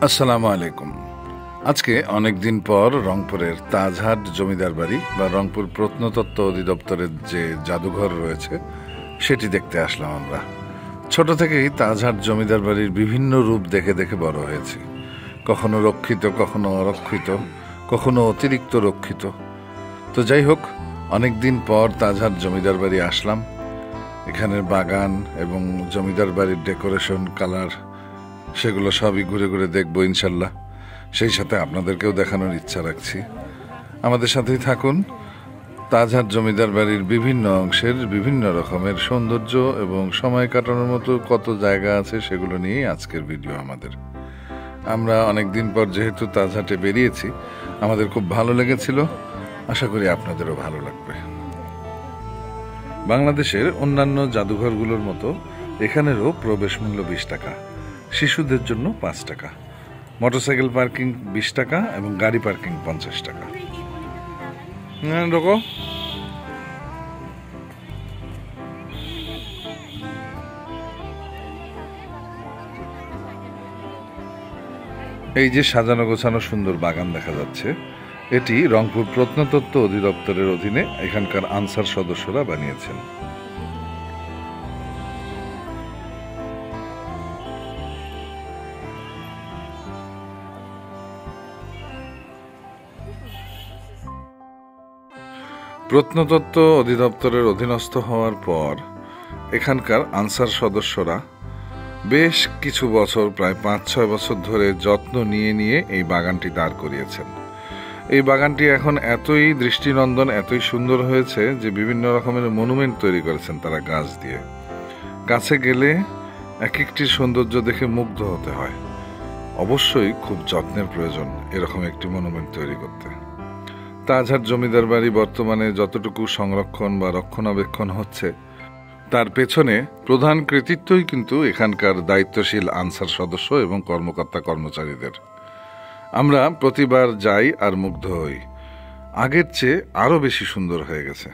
আসসালামু আলাইকুম। আজকে অনেক দিন পর রংপুরের তাজহাট জমিদার বাড়ি বা রংপুর প্রত্নতত্ত্ব অধিদপ্তরের যে জাদুঘর রয়েছে সেটি দেখতে আসলাম আমরা। ছোট থেকেই তাজহাট জমিদার বাড়ির বিভিন্ন রূপ দেখে দেখে বড় হয়েছি। কখনো রক্ষিত, কখনো অরক্ষিত, কখনো অতিরিক্ত রক্ষিত। তো যাই হোক, অনেক দিন পর তাজহাট জমিদার বাড়ি আসলাম। এখানের বাগান এবং জমিদার বাড়ির ডেকোরেশন, কালার, সেগুলো সবই ঘুরে ঘুরে দেখবো ইনশাল্লাহ। সেই সাথে আপনাদেরকেও দেখানোর ইচ্ছা রাখছি। আমাদের সাথেই থাকুন। তাজহাট জমিদার বাড়ির বিভিন্ন অংশের বিভিন্ন রকমের সৌন্দর্য এবং সময় কাটানোর মতো কত জায়গা আছে সেগুলো নিয়েই আজকের ভিডিও আমাদের। আমরা অনেক দিন পর যেহেতু তাজহাটে বেরিয়েছি, আমাদের খুব ভালো লেগেছিল। আশা করি আপনাদেরও ভালো লাগবে। বাংলাদেশের অন্যান্য জাদুঘরগুলোর মতো এখানেরও প্রবেশ মূল্য 20 টাকা, শিশুদের জন্য 5 টাকা, মোটরসাইকেল পার্কিং 20 টাকা এবং গাড়ি পার্কিং 50 টাকা। এই যে সাজানো গোছানো সুন্দর বাগান দেখা যাচ্ছে, এটি রংপুর প্রত্নতত্ত্ব অধিদপ্তরের অধীনে এখানকার আনসার সদস্যরা বানিয়েছেন। প্রত্নতত্ত্ব অধিদপ্তরের অধীনস্থ হওয়ার পর এখানকার আনসার সদস্যরা বেশ কিছু বছর, প্রায় 5-6 বছর ধরে যত্ন নিয়ে নিয়ে এই বাগানটি দাঁড় করিয়েছেন। এই বাগানটি এখন এতই দৃষ্টিনন্দন, এতই সুন্দর হয়েছে যে বিভিন্ন রকমের মনুমেন্ট তৈরি করেছেন তারা গাছ দিয়ে। কাছে গেলে এক একটির সৌন্দর্য দেখে মুগ্ধ হতে হয়। অবশ্যই খুব যত্নের প্রয়োজন এরকম একটি মনুমেন্ট তৈরি করতে। তাজহাট জমিদার বাড়ি বর্তমানে যতটুকু সংরক্ষণ বা রক্ষণাবেক্ষণ হচ্ছে, তার পেছনে প্রধান কৃতিত্বই কিন্তু এখানকার দায়িত্বশীল আনসার সদস্য এবং কর্মকর্তা কর্মচারীদের। আমরা প্রতিবার যাই আর মুগ্ধ হই। আগের চেয়ে আরও বেশি সুন্দর হয়ে গেছে।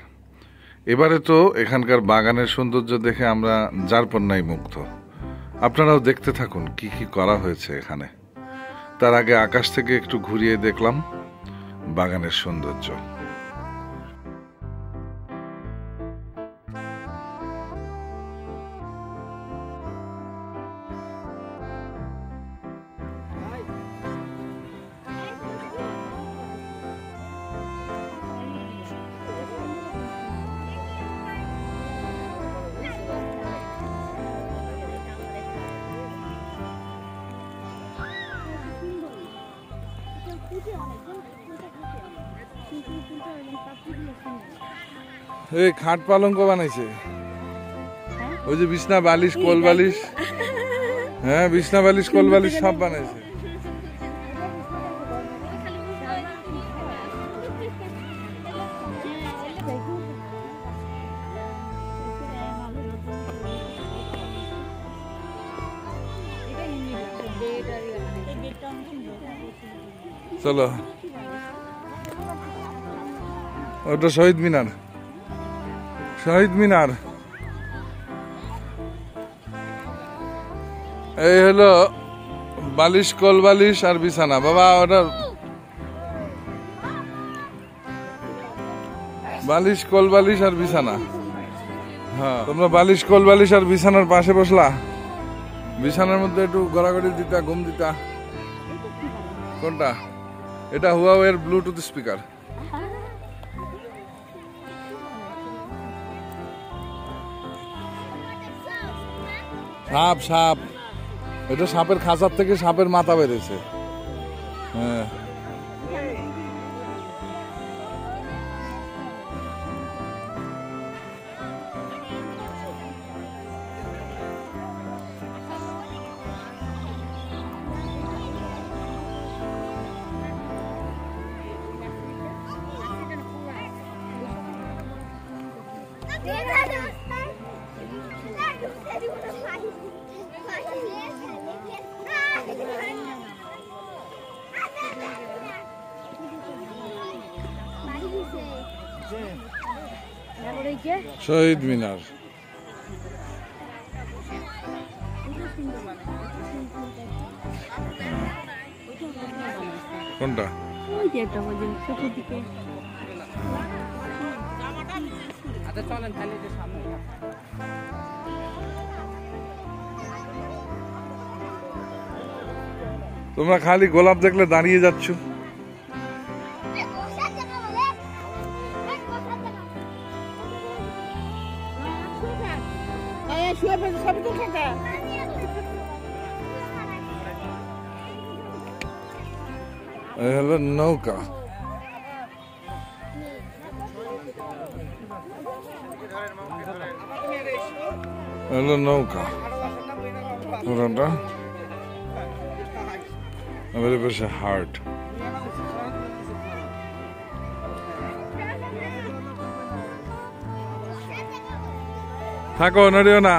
এবারে তো এখানকার বাগানের সৌন্দর্য দেখে আমরা যারপন্নাই মুগ্ধ। আপনারাও দেখতে থাকুন কি কি করা হয়েছে এখানে। তার আগে আকাশ থেকে একটু ঘুরিয়ে দেখলাম বাগানের সৌন্দর্য। এই খাট পালঙ্ক বানাইছে, ওই যে বিছনা বালিশ কোল বালিশ, হ্যাঁ বিছনা বালিশ কোল বালিশ সব বানাইছে। চলো, ওটা শহীদ মিনার। শহীদ মিনার এই হলো বালিশ কোল বালিশ আর বিছানা। বাবা ওটা বালিশ কোল বালিশ আর বিছানা। হ্যাঁ, তোমরা বালিশ কোল বালিশ আর বিছানার পাশে বসলা, বিছানার মধ্যে একটু গড়াগড়ি দিতা, ঘুম দিতা। কোনটা? এটা হুয়াওয়ের ব্লুটুথ স্পিকার। সাপ সাপ, এটা সাপের খাঁচার থেকে সাপের মাথা বেরিয়েছে। হ্যাঁ, শহীদ মিনার। কোনটা? ওই যে এটা ওই যে চতুর্দিকে। আচ্ছা চলেন তাহলে যে সামনে। তোমরা খালি গোলাপ দেখলে দাঁড়িয়ে যাচ্ছ। এই হলো নৌকা। হলো নৌকা পুরোটা। আমাদের পাশে হার্ট। থাকো, নড়িও না।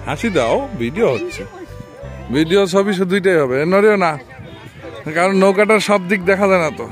হাসি দাও, ভিডিও হচ্ছে। ভিডিও ছবি দুইটাই হবে, নড়িও না, কারণ নৌকাটার সব দিক দেখা যায় না তো।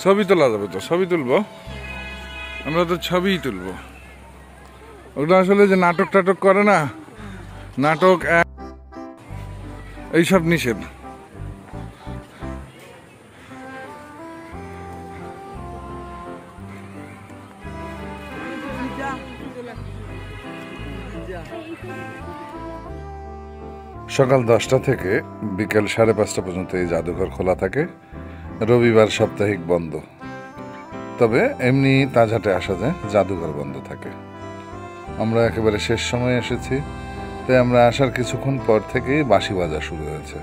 ছবি তোলা যাবে তো, ছবি তুলবো আমরা, তো ছবিই তুলবো। ওটা আসলে যে নাটক টাটক করে না, নাটক এইসব নিষেধ। সকাল 10টা থেকে বিকেল 5:30 পর্যন্ত এই জাদুঘর খোলা থাকে। রবিবার সাপ্তাহিক বন্ধ, তবে এমনি তাজহাটে আসা যায়, জাদুঘর বন্ধ থাকে। আমরা একেবারে শেষ সময়ে এসেছি, তাই আমরা আসার কিছুক্ষণ পর থেকেই বাঁশি বাজা শুরু হয়েছে।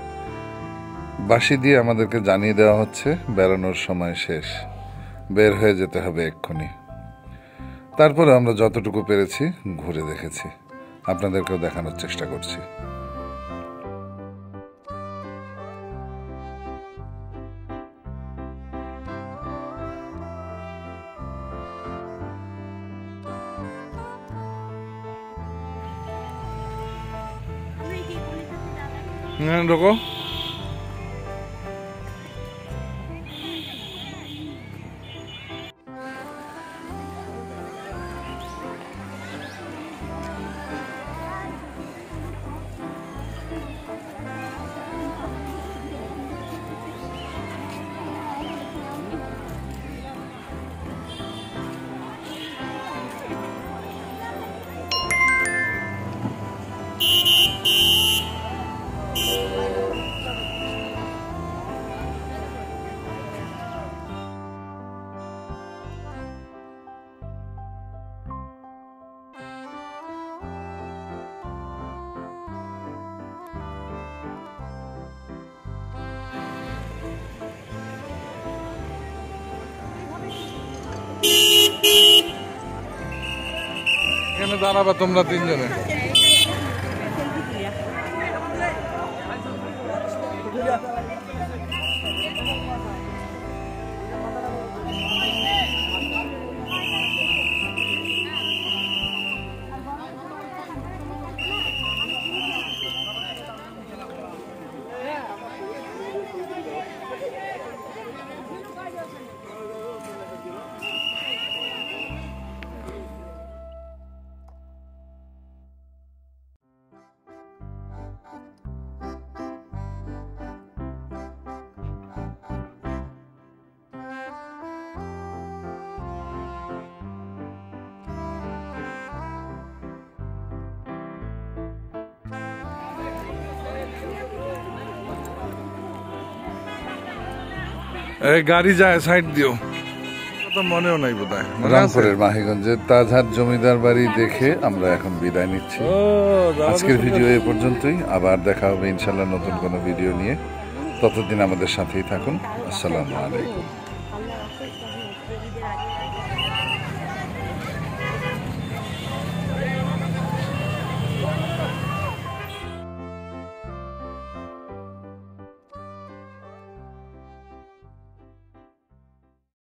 বাঁশি দিয়ে আমাদেরকে জানিয়ে দেওয়া হচ্ছে বেড়ানোর সময় শেষ, বের হয়ে যেতে হবে এক্ষুনি। তারপরে আমরা যতটুকু পেরেছি ঘুরে দেখেছি, আপনাদেরকেও দেখানোর চেষ্টা করছি। ঢোকো। এখানে দাঁড়াবা তোমরা তিনজনে। এই গাড়ি যায় সাইড দিও, তো মনেও নাই বোধহয়। রামপুরের মাহিগঞ্জের তাজহাট জমিদার বাড়ি দেখে আমরা এখন বিদায় নিচ্ছি। আজকের ভিডিও এ পর্যন্তই, আবার দেখা হবে ইনশাল্লাহ নতুন কোনো ভিডিও নিয়ে। ততদিন আমাদের সাথেই থাকুন। আসসালামু আলাইকুম।